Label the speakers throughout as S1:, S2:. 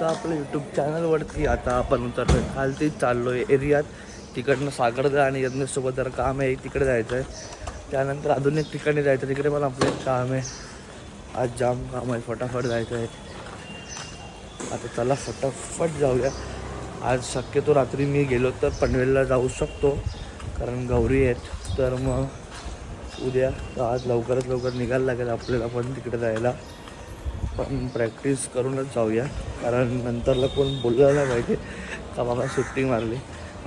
S1: आता आपल्या यूट्यूब चॅनलवरती आता आपण उतरलो आहे खालती चाललो आहे एरियात. तिकडनं सागरदा आणि यज्ञेशसोबत जरा काम आहे तिकडे जायचं आहे. त्यानंतर अजून एक ठिकाणी जायचं तिकडे पण आपलं एक काम आहे. आज जाम काम आहे फटाफट जायचं आहे. आता चला फटाफट जाऊया. आज शक्यतो रात्री मी गेलो तर पनवेलला जाऊ शकतो कारण गौरी आहेत. तर मग उद्या आज लवकरात लवकर निघायला लागेल आपल्याला पण तिकडे जायला. पण प्रॅक्टिस करूनच जाऊया कारण नंतरला कोण बोललं नाही पाहिजे का बाबा सुट्टी मारली.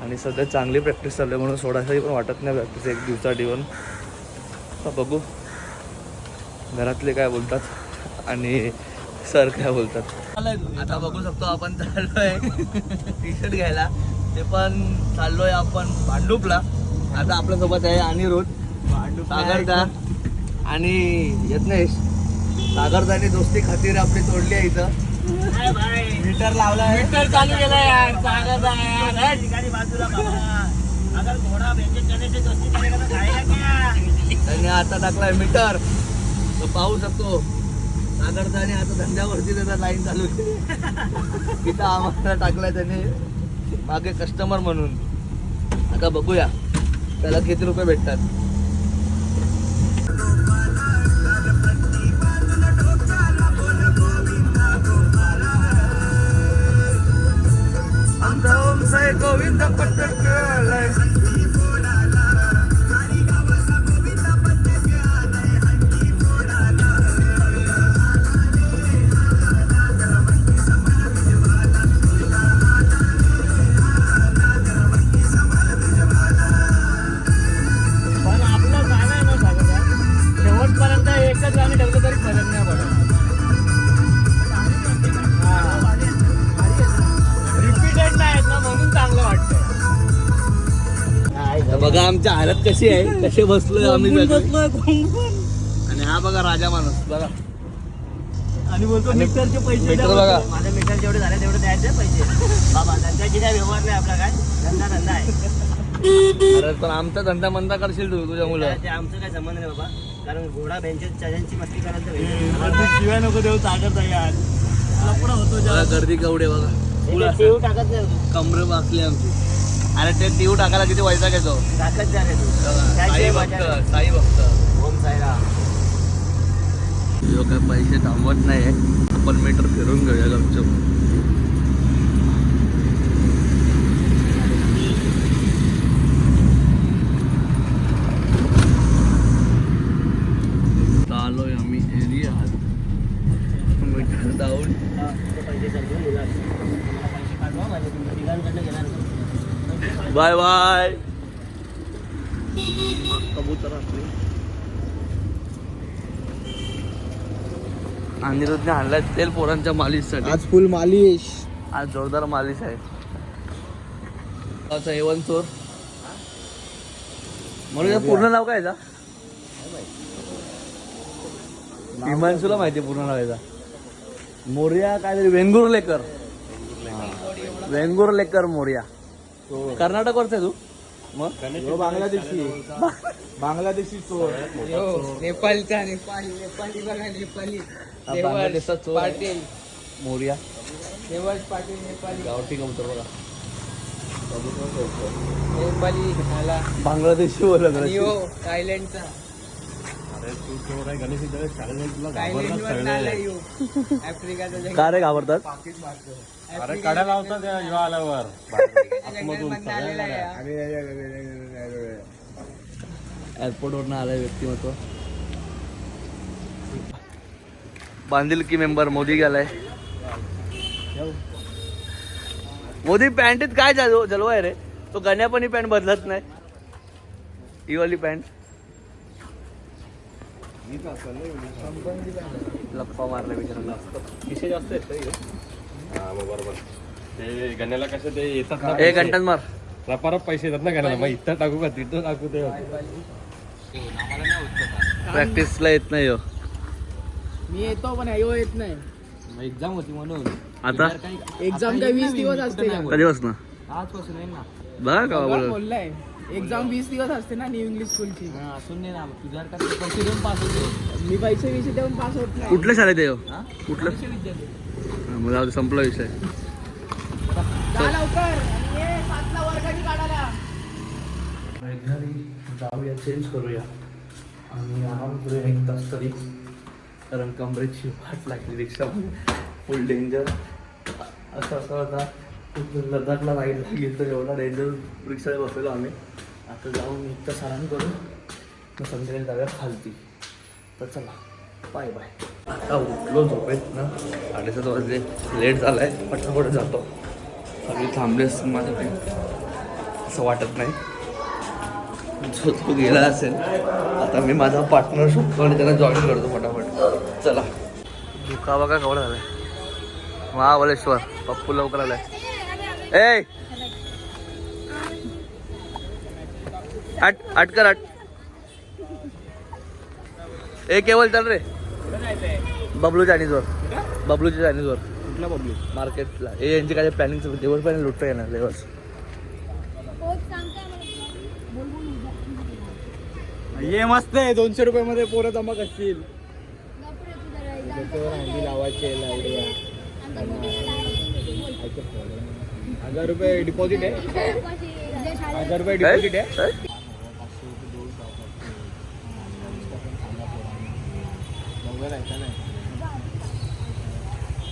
S1: आणि सध्या चांगली प्रॅक्टिस चालू आहे म्हणून सोडायलाही पण वाटत नाही प्रॅक्टिस एक दिवसासाठी पण. तर बघू घरातले काय बोलतात आणि सर काय बोलतात. आता बघू शकतो आपण चाललो आहे टी शर्ट घ्यायला. ते पण चाललो आहे आपण भांडूपला. आता आपल्यासोबत आहे अनिरुद्ध, सागरदा आणि यज्ञेश. सागरदाने दोस्ती खातीर आपली तोडली आहे इथं. मीटर लावला आहे, मीटर चालू केला यार. सागरदा यार ठिकाणी बाजूला अगर घोडा बेंचेस करण्याची दोस्ती करेगा तर खाएगा क्या. त्याने आता टाकलाय मीटर. तो पाहू शकतो सागरदाने आता धंद्यावरती त्याचा लाईन चालू केली. तिथं आम्हाला टाकलाय त्याने मागे कस्टमर म्हणून. आता बघूया त्याला किती रुपये भेटतात. गोविंद बघा आमच्या हालत कशी आहे, कसे बसलोय आम्ही बसलोय. आणि हा बघा राजा माणूस बघा. आणि बोलतो मीटरचे पैसे मीटर बघा. माझ्या मीटर जेवढे झाले तेवढे द्यायचे पैसे बाबा. धंद्याची काय व्यवहार नाही आपला. काय धंदा आहे. अरे पण आमचा धंदा मंदा करशील तू तुझ्या मुलं. आमचं काय संबंध नाही बाबा. कारण घोडा बेंचेस चाल्यांची मस्ती करायचं शिवाय नको देऊ. सागरदा यार होतो गर्दी केवढे बघा. देऊ टाकत नाही कमरे बाकली आमची. अरे ते तीव टाकायला किती वैसा घेतो. टाकत जा रे तू. साई भक्त ओम साईराम. काय पैसे थांबवत नाही. आपण मीटर फिरून घेऊया गपचूप. आलोय आम्ही एरियात. मीटर जाऊन बाय बाय. कबूतर असले अनिरुद्धने आणलाय तेल पोरांच्या मालिशसाठी. आज फुल मालिश. आज जोरदार मालिश आहे. अच्छा एवन चोर म्हणून पूर्ण नाव काय? हिमांशूला माहिती पूर्ण नाव याचा. मोर्या काहीतरी वेंगुर्लेकर. वेंगुर्लेकर मोर्या. कर्नाटक वरच आहे तू मग. बांगलादेशी. बांगलादेशी चोर. नेपाळचा नेपाळी बघा. नेपाळी बांगलादेशचा चोर पाटील मोर्या. देवज पाटील नेपाळी गावठी कबूतर बघा. नेपाळी बांगलादेशी बोलत थायलंडचा. अरे तू काय गणेश का रे घाबरतात. अरे काढा लावतात आल्यावर एअरपोर्ट वरून आलाय व्यक्तिमत्व. बांधिलकी मेंबर मोदी गेलाय. मोदी पॅन्टीत काय जलवाय रे. तो गण्या पण ही पॅन्ट बदलत नाही. ही वाली पॅन्ट लप्पा मारला विचारायला. विषय जास्त आहेत.
S2: बरोबर. ते गण्याला कसं ते येतात.
S1: एक घंटात मार
S2: परत पैसे येतात ना गण्याला. मग इथं टाकू का तिथं टाकू. ते
S1: प्रॅक्टिसला येत नाही.
S3: मी येतो पण यो येत नाही.
S2: एक्झाम होती म्हणून.
S1: आता
S3: एक्झाम काय 20 दिवस असते.
S1: कधीपासून
S3: आजपासून आहे ना.
S1: बघा का
S3: बोललाय एक्झाम 20 दिवस असते ना न्यू इंग्लिश स्कूलची.
S2: असून नाही ना तुझ्या पैसे देऊन पास होतो.
S3: मी पैसे देऊन पास होत नाही.
S1: कुठल्या शाळेत आहे? कुठलं मग जाऊ दे, संपला विषय.
S3: जा लवकर आणि ये 7ला वर्गणी काढायला.
S1: घरी जाऊया, चेंज करूया आणि आराम करूया 1 तास तरी, कारण कमरेची वाट लागली रिक्षामध्ये. फुल डेंजर. असं होता लडाखला राईड लागली तर एवढा डेंजर रिक्षाने बसलेलो आम्ही. आता जाऊन 1 तास आराम करू, मग संध्याकाळी जाऊया खालती. तर चला, बाय बाय. आता उठलो झोपेत ना, 7:30 वाजले, लेट झाला आहे, पटापट जातो. सगळी थांबलेस माझं काही असं वाटत नाही. जो तो गेला असेल, आता मी माझा पार्टनर शोधतो आणि त्यांना जॉईन करतो फटाफट. चला. दुखा बघा केवढा झालाय. महाबळेश्वर. पप्पू लवकर आलाय. ए अट कर. ए केवळ चल रे. बबलू चायनीजवर. बबलूच्या चायनीजवर.
S3: कुठला बबलू?
S1: मार्केटला. ए यांची काय प्लॅनिंग दिवस पण लुटता येणार लेवर्स.
S3: ये मस्त आहे. 200 रुपयामध्ये पोरं जमा करतील. लावायचे 1000 रुपये डिपॉझिट आहे. 1000 रुपये डिपॉझिट आहे.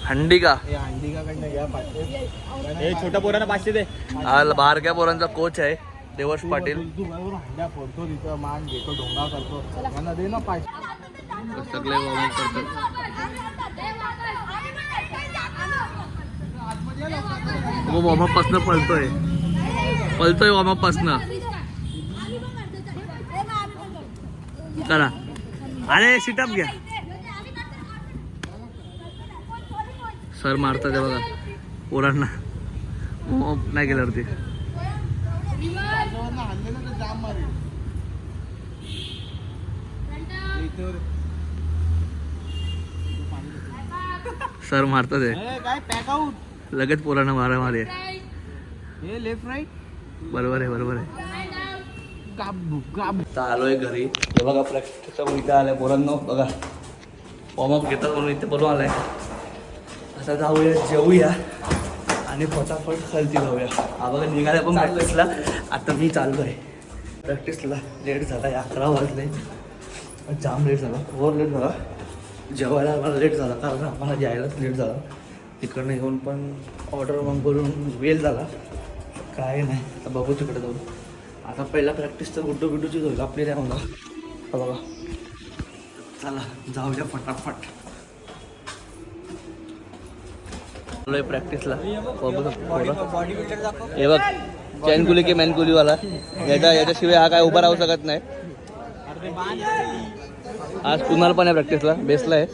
S1: हंडी का?
S3: हंडी का कडनं घ्या 500. छोट्या पोरांना 500 दे.
S1: बारक्या पोरांचा कोच आहे देवर्ष पाटील.
S3: तू बरोबर हंड्या फोडतो, तिथं मान घेतो, डोंगा करतो. त्यांना दे ना 500.
S1: सगळे वॉर्मअप करतात. वॉर्मअप पासनं पळतोय वॉर्मअप पासनं. करा. अरे सिटअप घ्या. सर मारतात ते बघा पोरांना. वॉर्मअप नाही केल्यावरती. सर मारतात आहे.
S3: काय पॅक आउट.
S1: लगेच पोरांना मारामारी.
S3: हे लेफ्ट राईट.
S1: बरोबर आहे. आलोय घरी. हे बघा प्रॅक्टिसचा इथे आलाय पोरांना बघा. वॉर्मअप घेतात म्हणून इथे बोलून आलाय. आता जाऊया, जेवूया आणि फटाफट खालती जाऊया. हा बघा निघाल्या पण प्रॅक्टिसला. आता मी चाललोय प्रॅक्टिसला. लेट झाला, 11 वाजले. जाम लेट झाला, ओव्हर लेट झाला. जेवायला मला लेट झाला कारण आम्हाला यायलाच लेट झाला. तिकडनं येऊन पण ऑर्डर मग करून वेळ झाला. काय नाही, आता बघू तिकडे जाऊन. आता पहिला प्रॅक्टिस तर गुड्डूचीच होईल आपली. नाही मला बघा. चला जाऊया फटाफट. आलोय प्रॅक्टिसला. हे बघ चॅनकुली की मॅनकुलीवाला. याच्याशिवाय हा काय उभा राहू शकत नाही. आज कुणाल पण आहे प्रॅक्टिसला, बेसला आहे.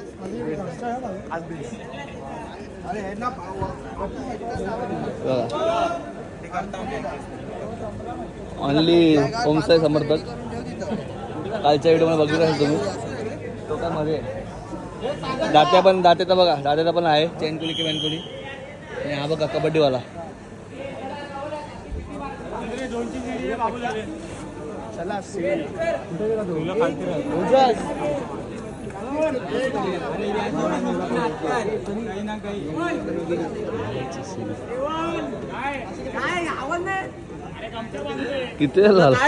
S1: ऑनली ओमसाई समर्थक. कालच्या व्हिडिओमध्ये बघितलं असेल तुम्ही. तो काय मध्ये दात्याचा बघा. दात्याचा पण आहे चेनकुली की मॅनकुली. आणि हा बघा कबड्डीवाला. किती झाला.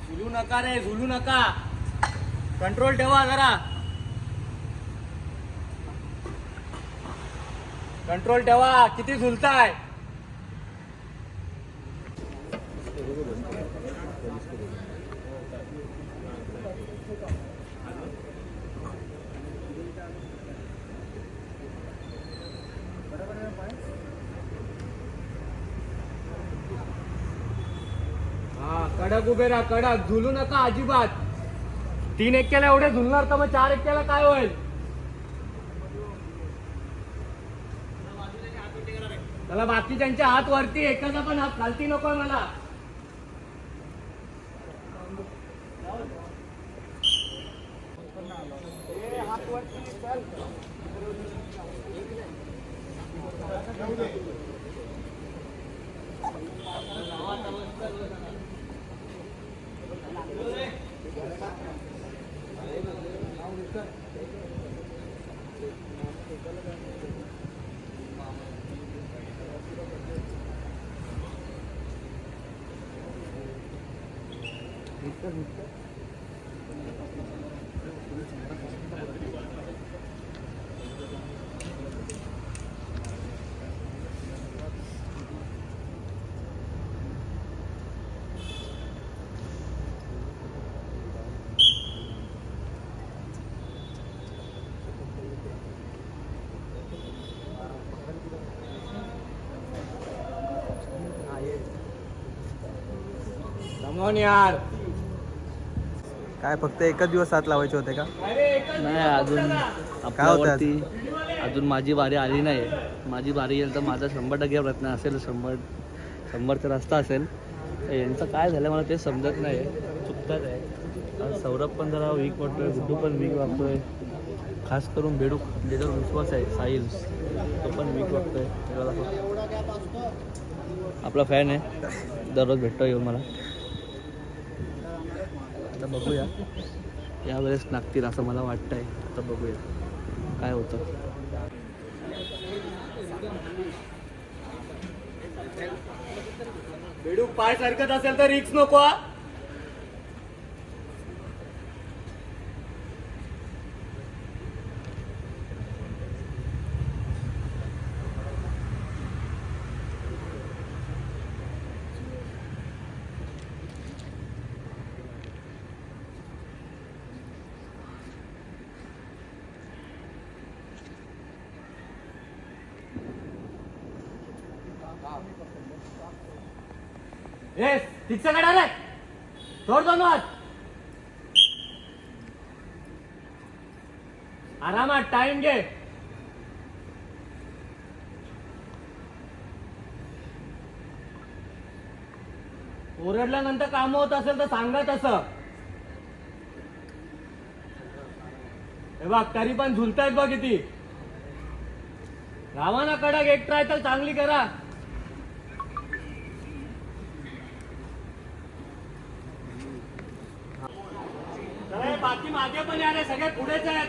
S3: झुलू नका रे, झुलू नका. कंट्रोल ठेवा जरा. कंट्रोल ठेवा. किती झुलताय. कडक उभे राहा. कडक झुलू नका अजिबात. 3 एक्क्याला एवढे झुलणार तर मग 4 एक्क्याला काय होईल. मला बाकीच्यांचे हात वरती, एकाचा पण हात खालती नको मला. कमॉन यार.
S4: काय फक्त एकच दिवस हात लावायचे होते का?
S1: नाही अजून आपल्यावरती अजून माझी बारी आली नाही. माझी बारी येईल तर माझा 100% प्रयत्न असेल. 100चा रस्ता असेल. तर यांचं काय झालं मला ते समजत नाही. चुकतात आहे. सौरभ पण जरा वीक वाटतोय, गुड्डू पण वीक वाटतोय. खास करून बेडू ज्याच्यावर विश्वास आहे साहिल, तो पण वीक वाटतोय. आपला फॅन आहे, दररोज भेटतो येऊन मला. आता बघूया यावेळेस नागतील असं मला वाटतंय. आता बघूया काय होतं.
S3: बेडूक पाय सरकत असेल तर रिक्स नको हा. येस ठीक से काढा रे. सोड दोन हात. आरामात टाइम घे. ओरडल्यानंतर काम होत असेल तर सांगा तसं. हे बघ तरी पण झुलतायत बघ किती. गावाना कडक एक ट्राय तर चांगली करा. बाकी मागे पण या रे, सगळे पुढेच आहेत.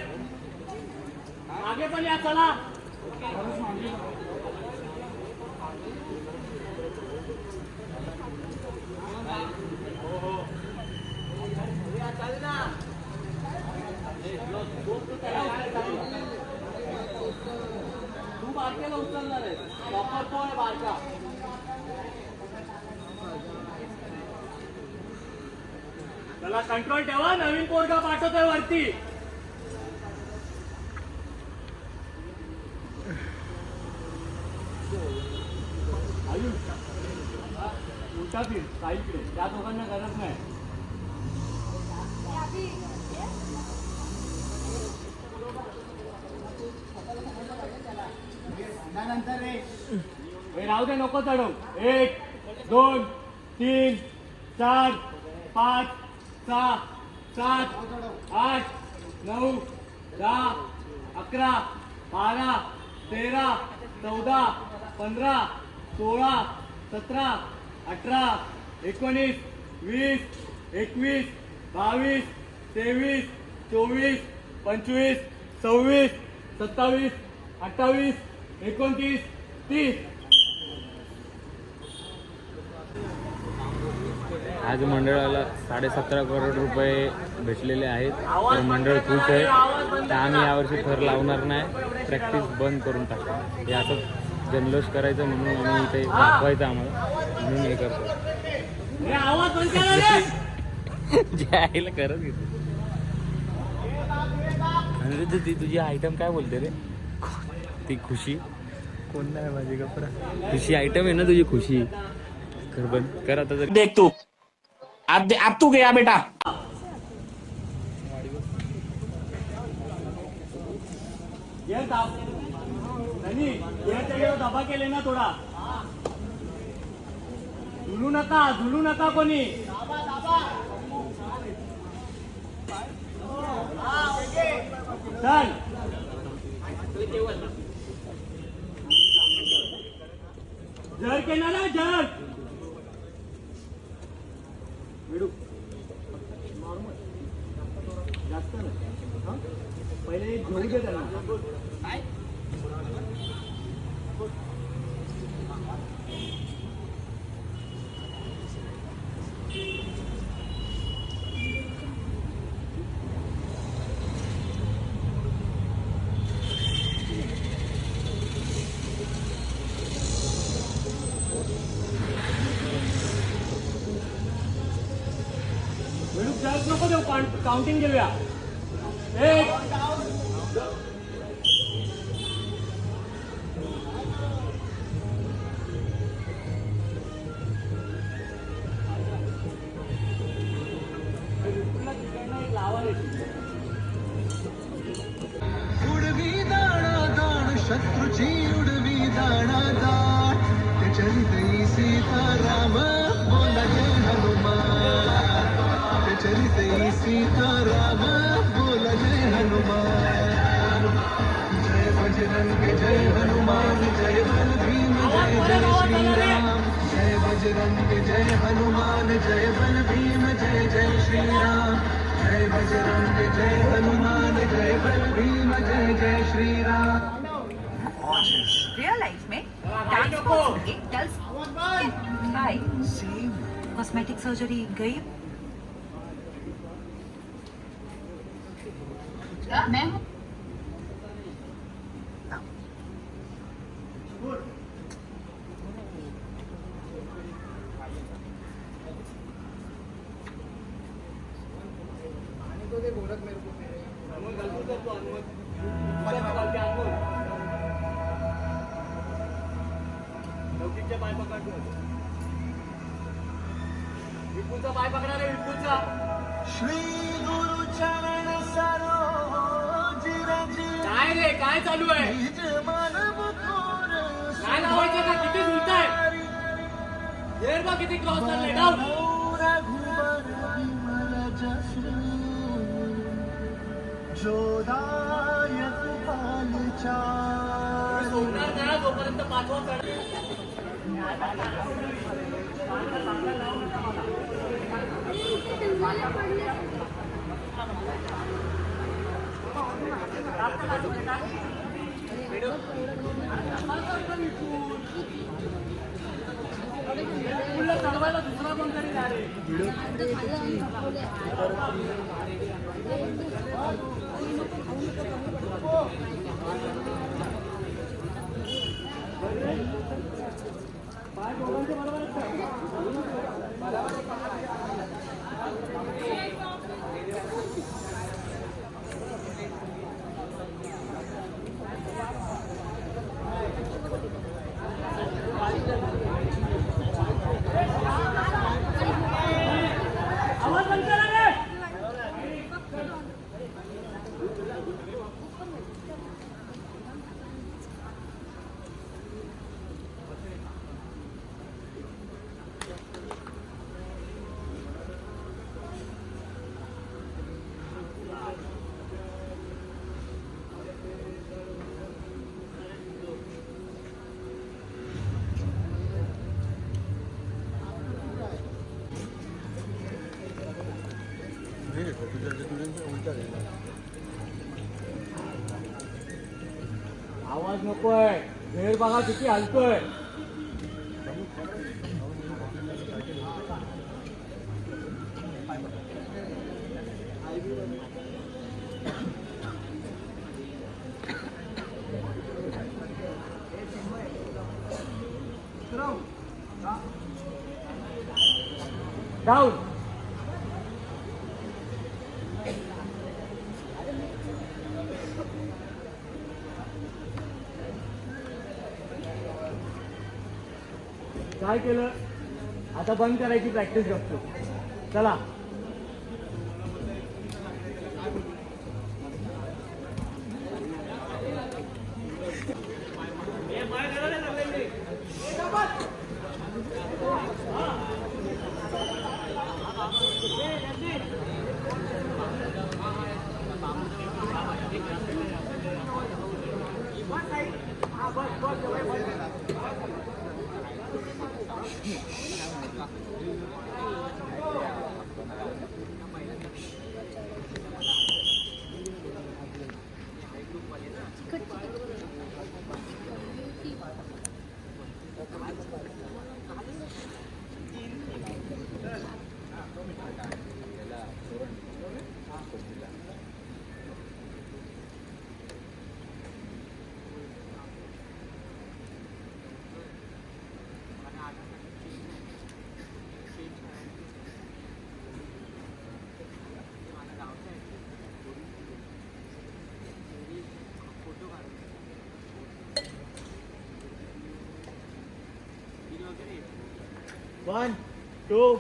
S3: मागे पण या चला. चल ना. तू बारक्याला उचलणार आहे. वापरतो आहे बारका. चला कंट्रोल ठेवा. नवीन पोरगा पाठवतोय वरती. उलटा फिर साईडकडे. त्या दोघांना गरज नाही. राहू दे नको चढव. 1 2 3 4 5 6 7 8 9 10 11 12 13 14 15 16 17 18 19 20 21 22 23 24 25 26 27 28 29 30.
S5: आज मंडळाला 17.5 करोड रुपये भेटलेले आहेत. तर मंडळ खुश आहे. तर आम्ही यावर्षी थर लावणार नाही. प्रॅक्टिस बंद करून टाकतो. हे असं जल्लोष करायचं म्हणून आम्ही इथे दाखवायचं आम्हाला म्हणून हे करतो.
S3: आवाज बंद करा रे.
S5: जे आईला करत घेतो. आणि ती तुझी आयटम काय बोलते रे? ती खुशी
S4: कोण नाही माझी कपडा.
S5: खुशी आयटम आहे ना तुझी. खुशी कर बंद कर आता. तरी
S6: देख तू अब तू गया बेटा.
S3: दबा केले ना थोडा. झुलू नका कोणी. चल जर केला ना जर जास्त ना पहिले घेऊ दे त्याला. जास्त नको देऊ. काउंटिंग घेऊया. एक
S7: उडवी दाणा दाण शत्रूची उडवी दाणा दाण ते चरितई सीताराम बोला जय हनुमान ते चरितई सीताराम बोला जय हनुमान जय बजरंग जय हनुमान जय बल भीम जय जय श्रीराम जय बजरंग जय हनुमान जय बल भीम जय जय श्रीराम जय बजरंग जय हनुमान जय बल भीम जय जय श्रीराम.
S8: Real life में डांस को डल्स हाय कॉस्मेटिक सर्जरी गई. मैं
S3: पाय पकड. विपुलचा पाय पकडा रे. विपुलचा
S7: श्री गुरु चरण सरोज रज
S3: काय रे काय चालू आहे.
S7: निज मन मुखर
S3: काय लावायचं का. किती झुलताय. हेर बा किती क्रॉस चालले. डाऊन
S7: रघुबर विमल जसु जोदायक पालचार.
S3: सोडणार नाही जोपर्यंत पाचवा चढ. चढवायला दुसरा कोणतरी जा रे. आवाज बंद करा रे. आवाज नकोय. भेळ बघा किती हलतोय. डाऊन काय केलं. आता बंद करायची प्रॅक्टिस करतो. चला One, 2,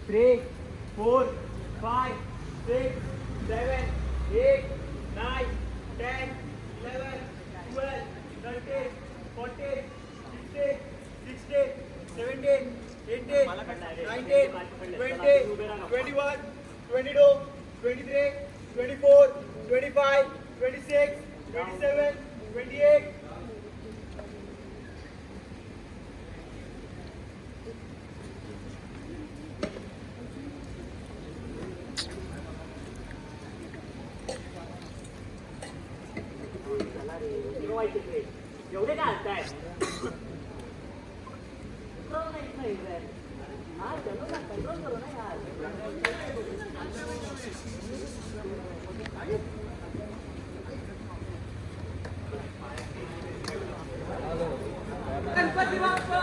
S3: 3, 4, 5, 6, 7, 8, 9, 10, 11, 12, 13, 14, 15, 16, 17, 18, 19, 20, 21, 22, 23, 24, 25, 26, 27, 28. एवढे काय आणताय गणपती बाप्पा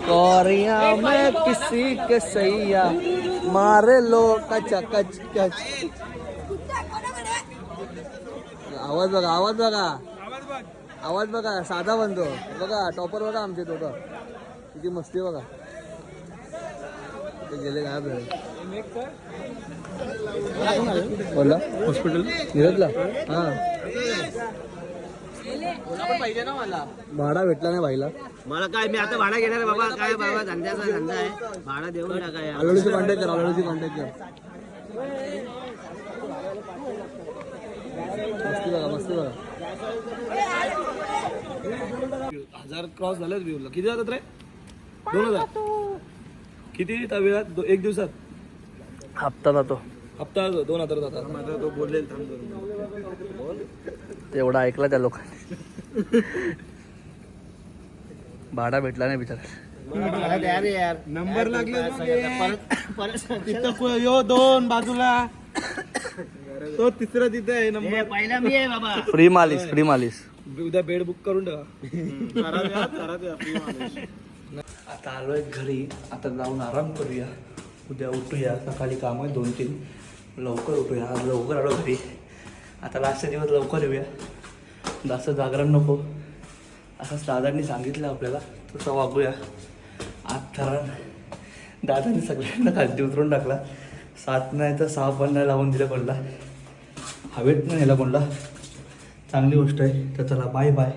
S1: कोरिया में किसी के सैया मारे लो कचा कच कच. आवाज बघा आवाज बघा आवाज बघा साधा बनतो बघा टॉपर बघा आमचे दोघं किती मस्ती बघा ते गेले काय बोला हॉस्पिटल नीरजला हा पाहिजे ना मला भाडा भेटला नाही भाईला
S3: मला काय मी आता भाडा घेणार आहे बाबा काय बाबा धंद्याचा धंदा आहे भाडा देऊन टाका
S1: आलोडीची कॉन्टॅक्ट कर आलोडीची कॉन्टॅक्ट कर मस्ती बघा मस्ती बघा 1000 क्रॉस झालेच व्ह्यूला किती जातात रे 2000 किती वेळात एक दिवसात हप्ता जातो हप्ता 2000 जातात तो बोललेल एवढा ऐकला त्या लोकांनी भाडा भेटला नाही बिचारा
S3: नंबर लागले तिथं यो 2 बाजूला तो तिसरा तिथे आहे नंबर पहिला मी आहे बाबा
S1: फ्री मालिश
S3: उद्या बेड बुक करून ठेवा
S1: आता आलोय घरी आता जाऊन आराम करूया उद्या उठूया सकाळी काम आहे 2-3 लवकर उठूया आज लवकर आलो घरी आता लास्टचा दिवस लवकर येऊया जास्त जागरण नको असं दादांनी सांगितलं आपल्याला तसं वागूया आज ठरण दादांनी सगळ्यांना खालती उतरून टाकला 7 नाही तर 6 पण नाही लावून दिलं कोणला हवेत नाही ह्याला कोणला चांगली गोष्ट आहे तर चला बाय बाय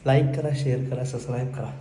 S1: लाईक करा शेअर करा सबस्क्राईब करा